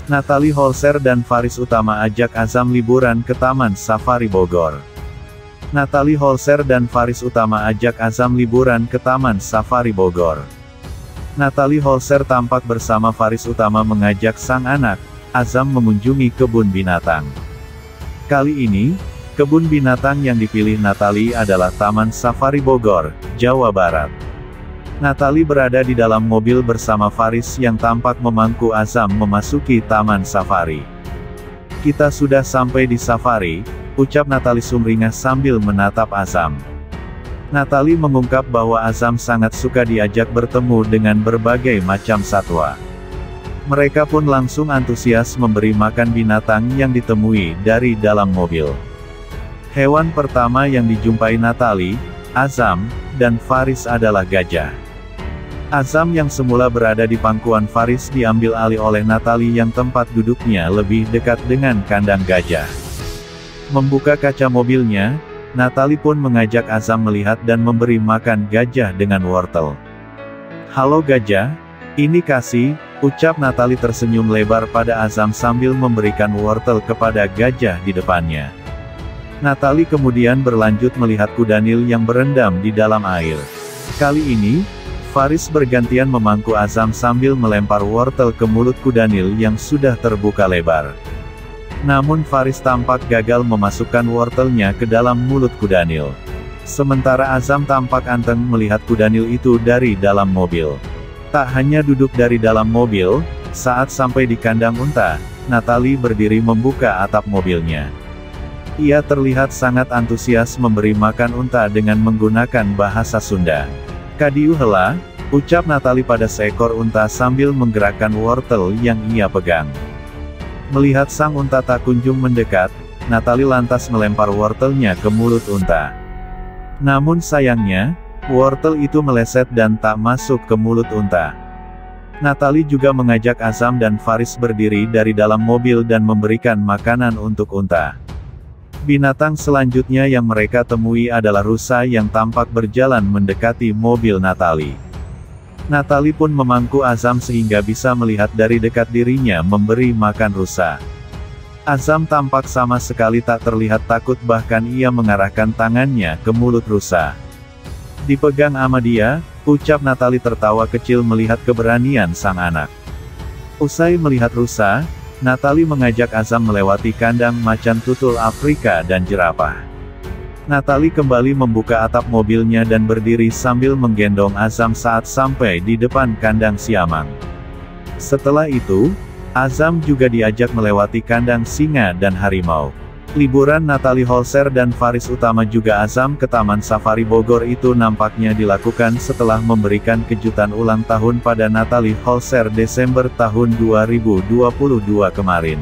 Natalie Holzer dan Faris Utama ajak Azam liburan ke Taman Safari Bogor. Natalie Holzer dan Faris Utama ajak Azam liburan ke Taman Safari Bogor. Natalie Holzer tampak bersama Faris Utama mengajak sang anak, Azam mengunjungi kebun binatang. Kali ini, kebun binatang yang dipilih Natalie adalah Taman Safari Bogor, Jawa Barat. Natalie berada di dalam mobil bersama Faris yang tampak memangku Azam memasuki Taman Safari. "Kita sudah sampai di safari," ucap Natalie sumringah sambil menatap Azam. Natalie mengungkap bahwa Azam sangat suka diajak bertemu dengan berbagai macam satwa. Mereka pun langsung antusias memberi makan binatang yang ditemui dari dalam mobil. Hewan pertama yang dijumpai Natalie, Azam, dan Faris adalah gajah. Azam yang semula berada di pangkuan Faris diambil alih oleh Natalie yang tempat duduknya lebih dekat dengan kandang gajah. Membuka kaca mobilnya, Natalie pun mengajak Azam melihat dan memberi makan gajah dengan wortel. "Halo gajah, ini kasih," ucap Natalie tersenyum lebar pada Azam sambil memberikan wortel kepada gajah di depannya. Natalie kemudian berlanjut melihat kudanil yang berendam di dalam air. Kali ini, Faris bergantian memangku Azam sambil melempar wortel ke mulut kudanil yang sudah terbuka lebar. Namun Faris tampak gagal memasukkan wortelnya ke dalam mulut kudanil. Sementara Azam tampak anteng melihat kudanil itu dari dalam mobil. Tak hanya duduk dari dalam mobil, saat sampai di kandang unta, Natalie berdiri membuka atap mobilnya. Ia terlihat sangat antusias memberi makan unta dengan menggunakan bahasa Sunda. "Kadiu hela," ucap Natalie pada seekor unta sambil menggerakkan wortel yang ia pegang. Melihat sang unta tak kunjung mendekat, Natalie lantas melempar wortelnya ke mulut unta. Namun sayangnya, wortel itu meleset dan tak masuk ke mulut unta. Natalie juga mengajak Azam dan Faris berdiri dari dalam mobil dan memberikan makanan untuk unta. Binatang selanjutnya yang mereka temui adalah rusa yang tampak berjalan mendekati mobil Natalie. Natalie pun memangku Azam sehingga bisa melihat dari dekat dirinya memberi makan rusa. Azam tampak sama sekali tak terlihat takut, bahkan ia mengarahkan tangannya ke mulut rusa. "Dipegang ama dia," ucap Natalie tertawa kecil melihat keberanian sang anak. Usai melihat rusa, Natalie mengajak Azam melewati kandang macan tutul Afrika dan jerapah. Natalie kembali membuka atap mobilnya dan berdiri sambil menggendong Azam saat sampai di depan kandang siamang. Setelah itu, Azam juga diajak melewati kandang singa dan harimau. Liburan Natalie Holzer dan Faris Utama juga Azam ke Taman Safari Bogor itu nampaknya dilakukan setelah memberikan kejutan ulang tahun pada Natalie Holzer Desember tahun 2022 kemarin.